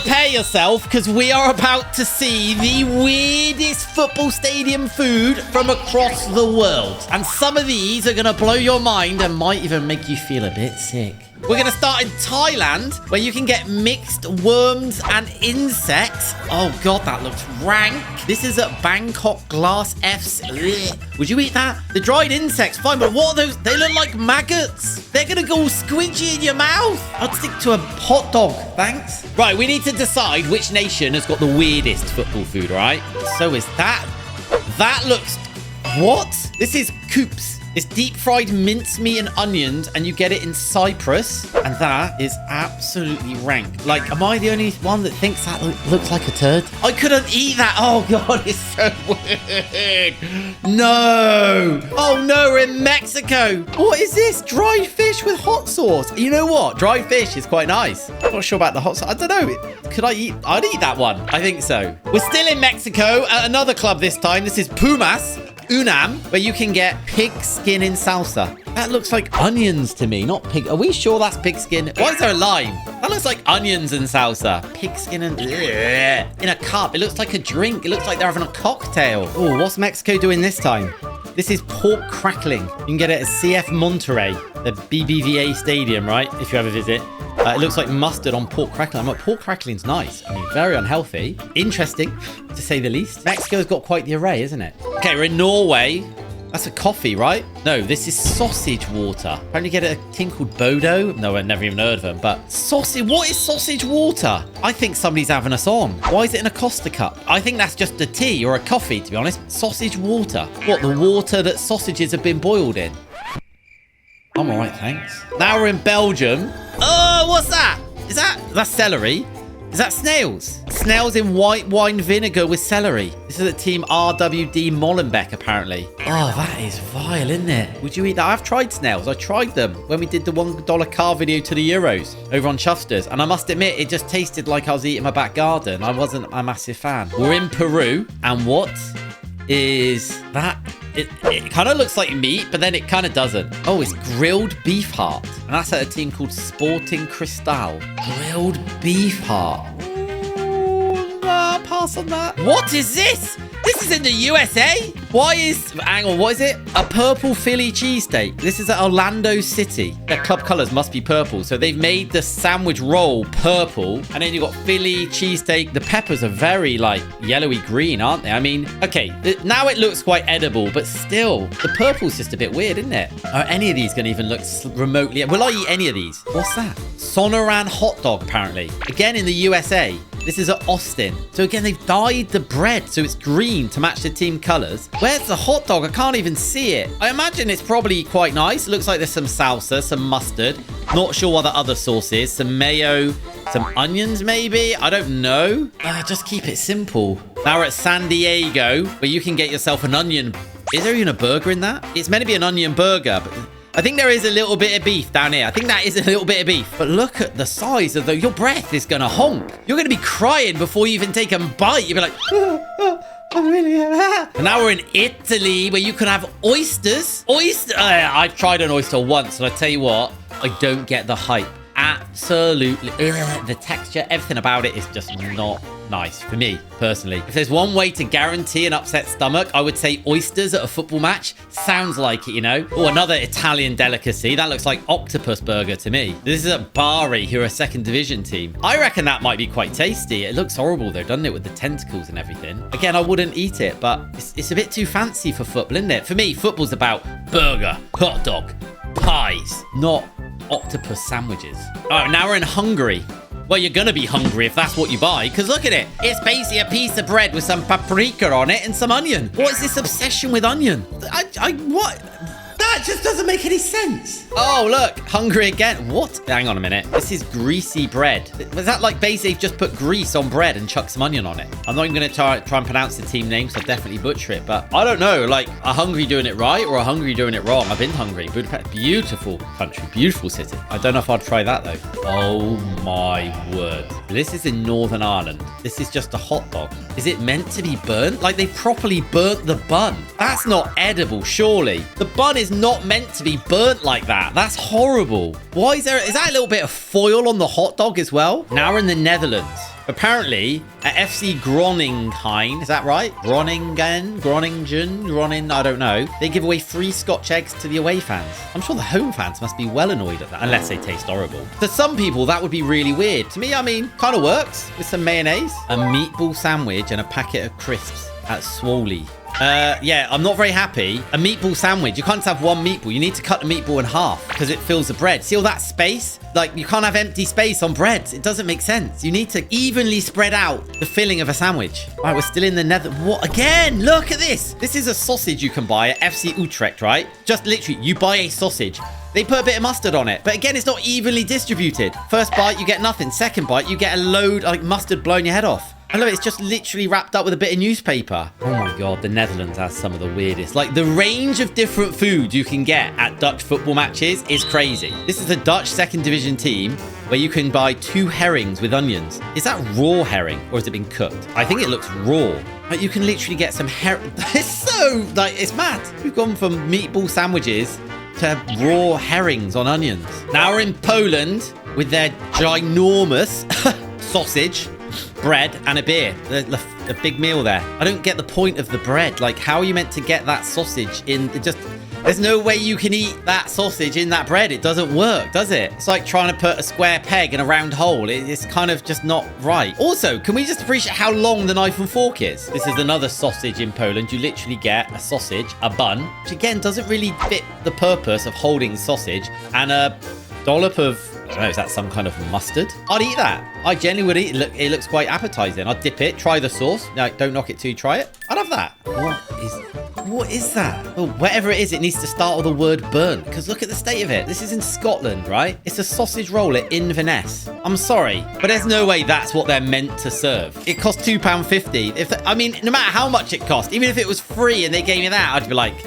prepare yourself because we are about to see the weirdest football stadium food from across the world. And some of these are going to blow your mind and might even make you feel a bit sick. We're going to start in Thailand, where you can get mixed worms and insects. Oh, God, that looks rank. This is at Bangkok Glass F's. Ugh. Would you eat that? The dried insects, fine, but what are those? They look like maggots. They're going to go all squidgy in your mouth. I'd stick to a hot dog, thanks. Right, we need to decide which nation has got the weirdest football food, right? So is that. That looks... What? This is coops. It's deep-fried mincemeat and onions, and you get it in Cyprus. And that is absolutely rank. Like, am I the only one that thinks that looks like a turd? I couldn't eat that. Oh, God, it's so weird. No. Oh, no, we're in Mexico. What is this? Dried fish with hot sauce. You know what? Dried fish is quite nice. I'm not sure about the hot sauce. I don't know. Could I eat? I'd eat that one. I think so. We're still in Mexico at another club this time. This is Pumas Unam, where you can get pig skin in salsa. That looks like onions to me, not pig. Are we sure that's pig skin? Why is there a lime? That looks like onions and salsa. Pig skin and in a cup. It looks like a drink. It looks like they're having a cocktail. Oh, what's Mexico doing this time? This is pork crackling. You can get it at CF Monterrey, the BBVA stadium, right? If you ever visit. It looks like mustard on pork crackling. I'm like, pork crackling's nice. I mean, very unhealthy. Interesting, to say the least. Mexico's got quite the array, isn't it? Okay, we're in Norway. That's a coffee, right? No, this is sausage water. Apparently you get a thing called Bodo. No, I've never even heard of them. But sausage, what is sausage water? I think somebody's having us on. Why is it in a Costa cup? I think that's just a tea or a coffee, to be honest. Sausage water. What, the water that sausages have been boiled in? I'm all right, thanks. Now we're in Belgium. Oh, what's that? That's celery? Is that snails? Snails in white wine vinegar with celery. This is a team RWD Molenbeek, apparently. Oh, that is vile, isn't it? Would you eat that? I've tried snails. I tried them when we did the $1 car video to the Euros over on Chuffsters. And I must admit, it just tasted like I was eating my back garden. I wasn't a massive fan. We're in Peru. And what is that? It kind of looks like meat, but then it kind of doesn't. Oh, it's grilled beef heart. And that's at a team called Sporting Cristal. Grilled beef heart. Ooh, pass on that. What is this? This is in the USA? Hang on, what is it? A purple Philly cheesesteak. This is at Orlando City. Their club colors must be purple. So they've made the sandwich roll purple. And then you've got Philly cheesesteak. The peppers are very, like, yellowy green, aren't they? I mean, okay, now it looks quite edible, but still, the purple's just a bit weird, isn't it? Are any of these going to even look remotely... Will I eat any of these? What's that? Sonoran hot dog, apparently. Again, in the USA. This is at Austin. So again, they've dyed the bread so it's green to match the team colors. Where's the hot dog? I can't even see it. I imagine it's probably quite nice. It looks like there's some salsa, some mustard. Not sure what the other sauce is. Some mayo, some onions maybe. I don't know. Just keep it simple. Now we're at San Diego, where you can get yourself an onion. Is there even a burger in that? It's meant to be an onion burger, but... I think there is a little bit of beef down here. I think that is a little bit of beef. But look at the size of your breath is going to honk. You're going to be crying before you even take a bite. You'll be like, I'm really... And now we're in Italy, where you can have oysters. I've tried an oyster once, and I tell you what, I don't get the hype. Absolutely. The texture, everything about it is just not nice for me, personally. If there's one way to guarantee an upset stomach, I would say oysters at a football match. Sounds like it, you know? Oh, another Italian delicacy. That looks like octopus burger to me. This is at Bari, who are a second division team. I reckon that might be quite tasty. It looks horrible, though, doesn't it, with the tentacles and everything? Again, I wouldn't eat it, but it's a bit too fancy for football, isn't it? For me, football's about burger, hot dog, pies, not octopus sandwiches. All right, now we're in Hungary. Well, you're gonna be hungry if that's what you buy, because look at it. It's basically a piece of bread with some paprika on it and some onion. What is this obsession with onion? What? That just doesn't make any sense. Oh, look, Hungary again. What? Hang on a minute. This is greasy bread. Was that like basically just put grease on bread and chuck some onion on it? I'm not even going to try and pronounce the team name, so I'll definitely butcher it. But I don't know, like, are Hungary doing it right or are Hungary doing it wrong? I've been to Hungary. Budapest, beautiful country, beautiful city. I don't know if I'd try that, though. Oh, my word. This is in Northern Ireland. This is just a hot dog. Is it meant to be burnt? Like, they properly burnt the bun. That's not edible, surely. The bun is not meant to be burnt like that. That's horrible. Why is that a little bit of foil on the hot dog as well? Now we're in the Netherlands. Apparently, at FC Groningen, is that right? Groningen, I don't know. They give away free Scotch eggs to the away fans. I'm sure the home fans must be well annoyed at that, unless they taste horrible. To some people, that would be really weird. To me, I mean, kind of works with some mayonnaise. A meatball sandwich and a packet of crisps at Swoley. Yeah, I'm not very happy. A meatball sandwich. You can't just have one meatball. You need to cut the meatball in half because it fills the bread. See all that space? Like, you can't have empty space on bread. It doesn't make sense. You need to evenly spread out the filling of a sandwich. All right, we're still in the nether. What? Again? Look at this. This is a sausage you can buy at FC Utrecht, right? Just literally, you buy a sausage. They put a bit of mustard on it. But again, it's not evenly distributed. First bite, you get nothing. Second bite, you get a load, like mustard blowing your head off. I love it. It's just literally wrapped up with a bit of newspaper. Oh my God, the Netherlands has some of the weirdest. Like, the range of different foods you can get at Dutch football matches is crazy. This is a Dutch second division team where you can buy 2 herrings with onions. Is that raw herring or has it been cooked? I think it looks raw. Like, you can literally get some herring. It's so, like, it's mad. We've gone from meatball sandwiches to raw herrings on onions. Now we're in Poland with their ginormous sausage, bread and a beer. A big meal there. I don't get the point of the bread. Like, how are you meant to get that sausage in? There's no way you can eat that sausage in that bread. It doesn't work, does it? It's like trying to put a square peg in a round hole. It's kind of just not right. Also, can we just appreciate how long the knife and fork is? This is another sausage in Poland. You literally get a sausage, a bun, which again doesn't really fit the purpose of holding sausage, and a dollop of, I don't know, is that some kind of mustard? I'd eat that. I genuinely would eat it. Look, it looks quite appetizing. I'd dip it, try the sauce. No, don't knock it too, try it. I'd have that. What is that? Oh, whatever it is, it needs to start with the word burnt, because look at the state of it. This is in Scotland, right? It's a sausage roll at Inverness. I'm sorry, but there's no way that's what they're meant to serve. It costs £2.50. I mean, no matter how much it cost, even if it was free and they gave me that, I'd be like,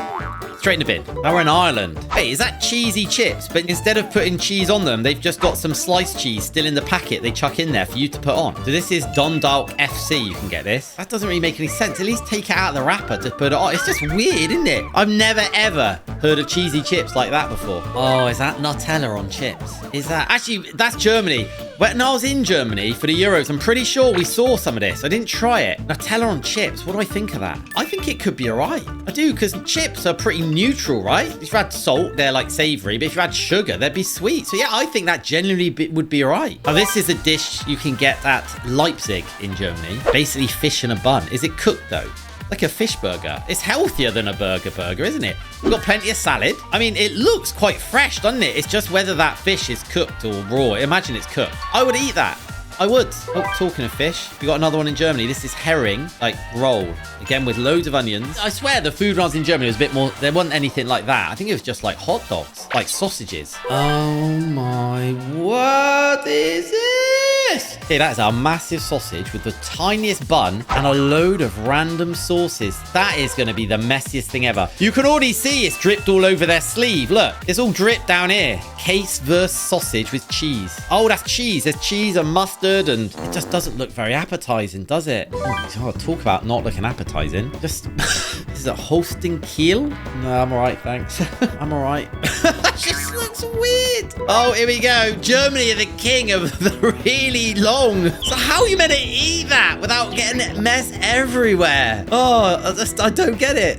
straight in the bin. Now we're in Ireland. Hey, is that cheesy chips? But instead of putting cheese on them, they've just got some sliced cheese still in the packet they chuck in there for you to put on. So this is Dundalk FC. You can get this. That doesn't really make any sense. At least take it out of the wrapper to put it on. It's just weird, isn't it? I've never, ever heard of cheesy chips like that before. Oh, is that Nutella on chips? Is that... Actually, that's Germany. When I was in Germany for the Euros, I'm pretty sure we saw some of this. I didn't try it. Nutella on chips. What do I think of that? I think it could be all right. I do, because chips are pretty neutral, right? If you had salt, they're like savory, but if you had sugar, they'd be sweet. So yeah, I think that genuinely would be all right. Now, this is a dish you can get at Leipzig in Germany. Basically fish in a bun. Is it cooked though? Like a fish burger. It's healthier than a burger, isn't it? We've got plenty of salad. I mean, it looks quite fresh, doesn't it? It's just whether that fish is cooked or raw. Imagine it's cooked. I would eat that. I would. Oh, talking of fish, we got another one in Germany. This is herring, like roll. Again, with loads of onions. I swear the food when I was in Germany was a bit more, there wasn't anything like that. I think it was just like hot dogs, like sausages. Oh my, what is this? Okay, that is a massive sausage with the tiniest bun and a load of random sauces. That is going to be the messiest thing ever. You can already see it's dripped all over their sleeve. Look, it's all dripped down here. Case versus sausage with cheese. Oh, that's cheese. There's cheese and mustard, and it just doesn't look very appetizing, does it? Oh, talk about not looking appetizing. Just, this is a Holstein Kiel? No, I'm all right, thanks. I'm all right. That just looks weird. Oh, here we go. Germany are the king of the really long. So how are you meant to eat that without getting mess everywhere? Oh, I don't get it.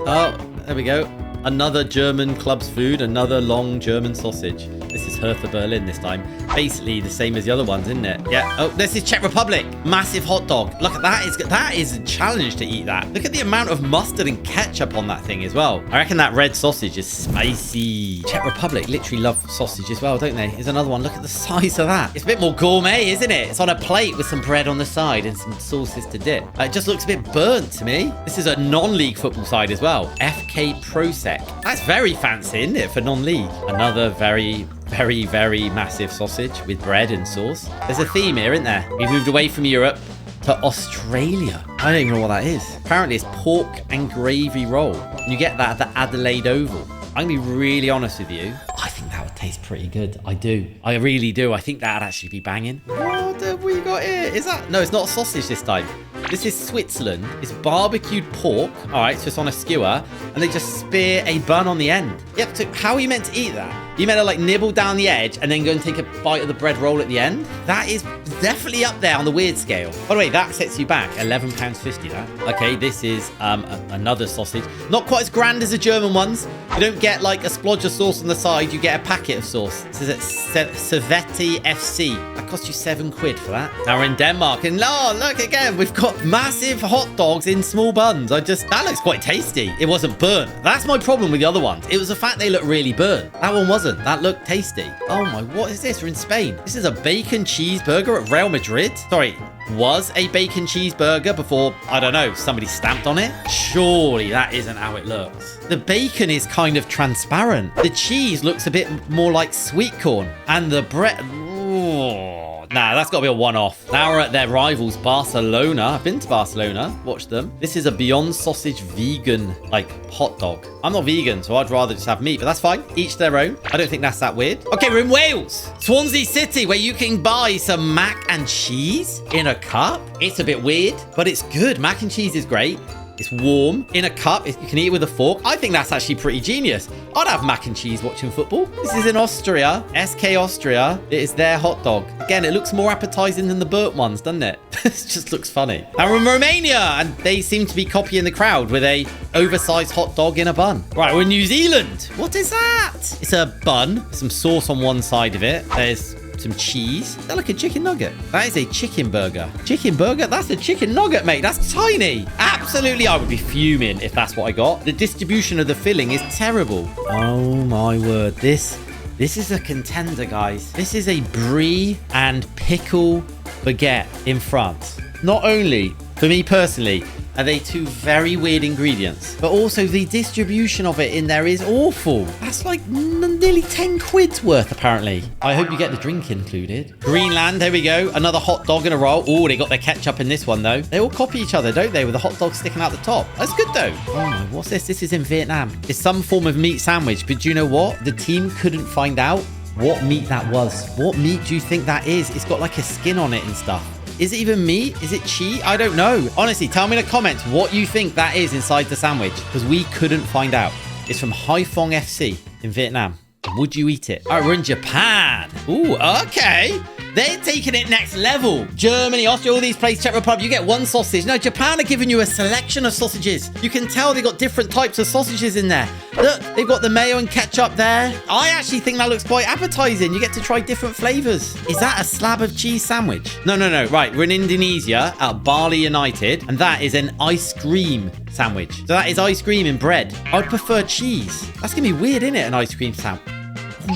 Oh, there we go. Another German club's food, another long German sausage. This is Hertha Berlin this time. Basically the same as the other ones, isn't it? Yeah. Oh, this is Czech Republic. Massive hot dog. Look at that. That is a challenge to eat that. Look at the amount of mustard and ketchup on that thing as well. I reckon that red sausage is spicy. Czech Republic literally love sausage as well, don't they? Here's another one. Look at the size of that. It's a bit more gourmet, isn't it? It's on a plate with some bread on the side and some sauces to dip. It just looks a bit burnt to me. This is a non-league football side as well. FK Prosec. That's very fancy, isn't it, for non-league? Another very massive sausage with bread and sauce. There's a theme here, isn't there? We've moved away from Europe to Australia. I don't even know what that is. Apparently it's pork and gravy roll. You get that at the Adelaide Oval. I'm going to be really honest with you. I think that would taste pretty good. I do. I really do. I think that'd actually be banging. What have we got here? Is that... No, it's not a sausage this time. This is Switzerland. It's barbecued pork. All right, so it's on a skewer. And they just spear a bun on the end. Yep, so how are you meant to eat that? You meant to like nibble down the edge and then go and take a bite of the bread roll at the end? That is definitely up there on the weird scale. By the way, that sets you back £11.50 that. Okay, this is another sausage. Not quite as grand as the German ones. You don't get like a splodge of sauce on the side. You get a packet of sauce. This is at Savory FC. That cost you £7 for that. Now we're in Denmark and look again. We've got massive hot dogs in small buns. That looks quite tasty. It wasn't burnt. That's my problem with the other ones. It was the fact they look really burnt. That one wasn't. That looked tasty. Oh my, what is this? We're in Spain. This is a bacon cheeseburger at Real Madrid. Sorry, was a bacon cheeseburger before, I don't know, somebody stamped on it? Surely that isn't how it looks. The bacon is kind of transparent. The cheese looks a bit more like sweet corn. And the bread... Ooh. Nah, that's got to be a one-off. Now we're at their rivals, Barcelona. I've been to Barcelona. Watched them. This is a Beyond Sausage vegan, like, hot dog. I'm not vegan, so I'd rather just have meat, but that's fine. Each their own. I don't think that's that weird. Okay, we're in Wales. Swansea City, where you can buy some mac and cheese in a cup. It's a bit weird, but it's good. Mac and cheese is great. It's warm in a cup. You can eat it with a fork. I think that's actually pretty genius. I'd have mac and cheese watching football. This is in Austria. SK Austria. It is their hot dog. Again, it looks more appetizing than the burnt ones, doesn't it? It just looks funny. And we're in Romania, and they seem to be copying the crowd with a oversized hot dog in a bun. Right, we're in New Zealand. What is that? It's a bun. Some sauce on one side of it. There's some cheese. Is that like a chicken nugget? That is a chicken burger. Chicken burger? That's a chicken nugget, mate. That's tiny. Absolutely, I would be fuming if that's what I got. The distribution of the filling is terrible. Oh my word. This is a contender, guys. This is a brie and pickle baguette in France. Not only, for me personally, are they two very weird ingredients, but also the distribution of it in there is awful. That's like nearly 10 quid's worth, apparently. I hope you get the drink included. Greenland, there we go. Another hot dog in a roll. Oh, they got their ketchup in this one, though. They all copy each other, don't they, with the hot dog sticking out the top. That's good, though. Oh, my, what's this? This is in Vietnam. It's some form of meat sandwich, but do you know what? The team couldn't find out what meat that was. What meat do you think that is? It's got like a skin on it and stuff. Is it even meat? Is it cheese? I don't know. Honestly, tell me in the comments what you think that is inside the sandwich, because we couldn't find out. It's from Haiphong FC in Vietnam. Would you eat it? All right, we're in Japan. Ooh, okay. They're taking it next level. Germany, Austria, all these places, Czech Republic, you get one sausage. No, Japan are giving you a selection of sausages. You can tell they've got different types of sausages in there. Look, they've got the mayo and ketchup there. I actually think that looks quite appetizing. You get to try different flavors. Is that a slab of cheese sandwich? No. Right, we're in Indonesia at Bali United, and that is an ice cream sandwich. So that is ice cream in bread. I would prefer cheese. That's going to be weird, isn't it, an ice cream sandwich?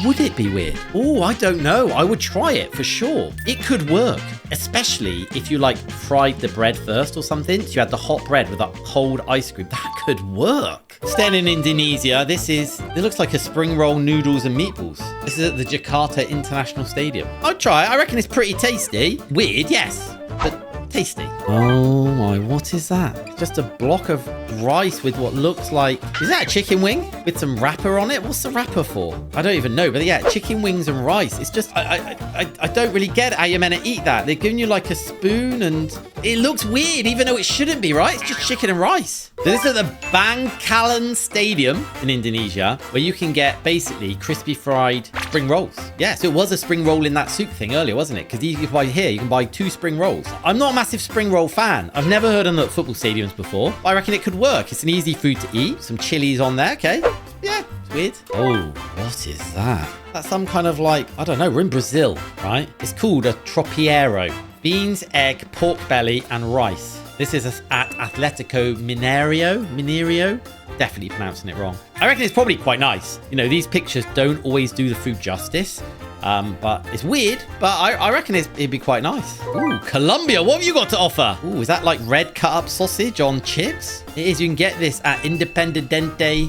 Would it be weird? Oh, I don't know. I would try it for sure. It could work, especially if you like fried the bread first or something. So you had the hot bread with that cold ice cream. That could work. Staying in Indonesia, it looks like a spring roll, noodles and meatballs. This is at the Jakarta International Stadium. I'd try it. I reckon it's pretty tasty. Weird, yes, but tasty. Oh my, what is that? It's just a block of rice with what looks like... Is that a chicken wing with some wrapper on it? What's the wrapper for? I don't even know, but yeah, chicken wings and rice. It's just... I don't really get how you're meant to eat that. They're giving you like a spoon and... It looks weird, even though it shouldn't be, right? It's just chicken and rice. So this is at the Bangkalan Stadium in Indonesia, where you can get basically crispy fried spring rolls. Yeah, so it was a spring roll in that soup thing earlier, wasn't it? Because you can buy here, you can buy 2 spring rolls. I'm not a massive spring roll fan. I've never heard them at football stadiums before. But I reckon it could work. It's an easy food to eat. Some chilies on there, okay? Yeah, it's weird. Oh, what is that? That's some kind of like, I don't know, we're in Brazil, right? It's called a tropeiro. Beans, egg, pork belly, and rice. This is at Atletico Mineiro. Definitely pronouncing it wrong. I reckon it's probably quite nice. You know, these pictures don't always do the food justice. But it's weird, but I reckon it'd be quite nice. Ooh, Colombia, what have you got to offer? Ooh, is that like red cut up sausage on chips? It is. You can get this at Independiente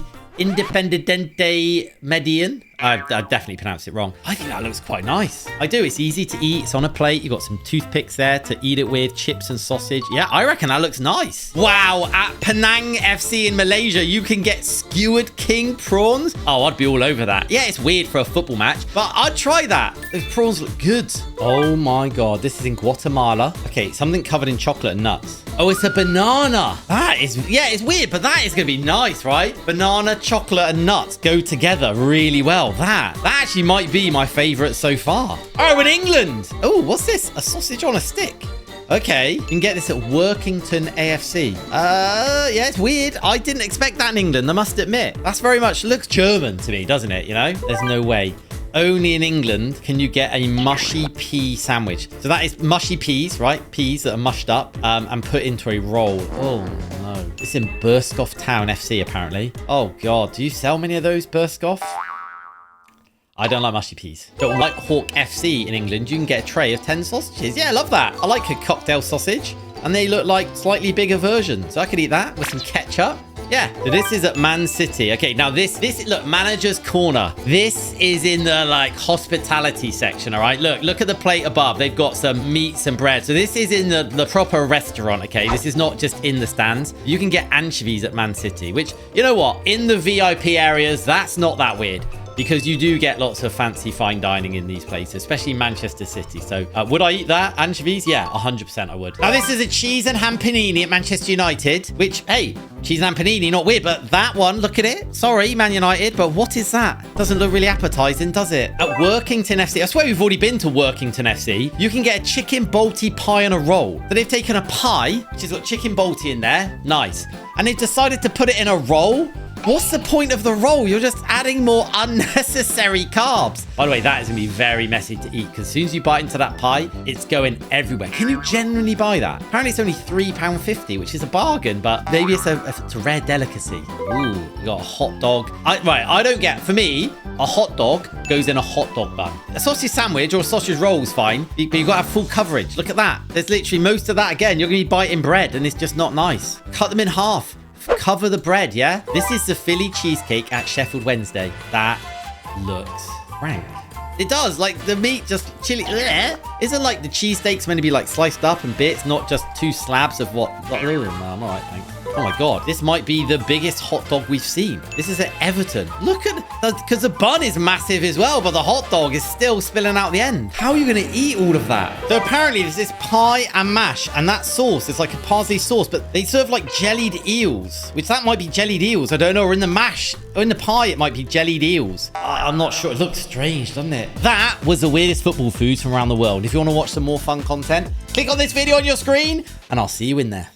Medellin. I've definitely pronounced it wrong. I think that looks quite nice. I do. It's easy to eat. It's on a plate. You've got some toothpicks there to eat it with, chips and sausage. Yeah, I reckon that looks nice. Wow, at Penang FC in Malaysia, you can get skewered king prawns. Oh, I'd be all over that. Yeah, it's weird for a football match, but I'd try that. Those prawns look good. Oh my God, this is in Guatemala. Okay, something covered in chocolate and nuts. Oh, it's a banana. That is, yeah, it's weird, but that is going to be nice, right? Banana, chocolate, and nuts go together really well. That actually might be my favorite so far. Oh, in England. Oh, what's this? A sausage on a stick. Okay, you can get this at Workington AFC. Yeah, it's weird. I didn't expect that in England, I must admit. That's very much looks German to me, doesn't it? You know, there's no way. Only in England can you get a mushy pea sandwich. So that is mushy peas, right? Peas that are mushed up and put into a roll. Oh, no. It's in Burskoff Town FC, apparently. Oh, God. Do you sell many of those, Burskoff? I don't like mushy peas. But White Hawk FC in England, you can get a tray of 10 sausages. Yeah, I love that. I like a cocktail sausage. And they look like slightly bigger versions. So I could eat that with some ketchup. Yeah, so this is at Man City. Okay, now this, look, manager's corner. This is in the, like, hospitality section, all right? Look at the plate above. They've got some meats and bread. So this is in the proper restaurant, okay? This is not just in the stands. You can get anchovies at Man City, which, you know what? In the VIP areas, that's not that weird. Because you do get lots of fancy fine dining in these places, especially Manchester City. So would I eat that? Anchovies? Yeah, 100% I would. Now, this is a cheese and ham panini at Manchester United, which, hey, cheese and ham panini, not weird, but that one, look at it. Sorry, Man United, but what is that? Doesn't look really appetizing, does it? At Workington FC, I swear we've already been to Workington FC. You can get a chicken balti pie on a roll. So they've taken a pie, which has got chicken balti in there. Nice. And they've decided to put it in a roll. What's the point of the roll? You're just adding more unnecessary carbs. By the way, that is going to be very messy to eat because as soon as you bite into that pie, it's going everywhere. Can you genuinely buy that? Apparently, it's only £3.50, which is a bargain, but maybe it's a rare delicacy. Ooh, you got a hot dog. I don't get, for me, a hot dog goes in a hot dog bun. A sausage sandwich or a sausage roll is fine, but you've got to have full coverage. Look at that. There's literally most of that again. You're going to be biting bread and it's just not nice. Cut them in half. Cover the bread, yeah? This is the Philly cheesecake at Sheffield Wednesday. That looks rank. It does, like the meat just chili. Isn't like the cheesesteaks meant to be like sliced up in bits, not just two slabs of what? I'm all right, thanks. Oh my God, this might be the biggest hot dog we've seen. This is at Everton. Look at, because the bun is massive as well, but the hot dog is still spilling out the end. How are you going to eat all of that? So apparently there's this pie and mash, and that sauce is like a parsley sauce, but they serve like jellied eels, which that might be jellied eels. I don't know, or in the mash, or in the pie, it might be jellied eels. I'm not sure. It looks strange, doesn't it? That was the weirdest football foods from around the world. If you want to watch some more fun content, click on this video on your screen, and I'll see you in there.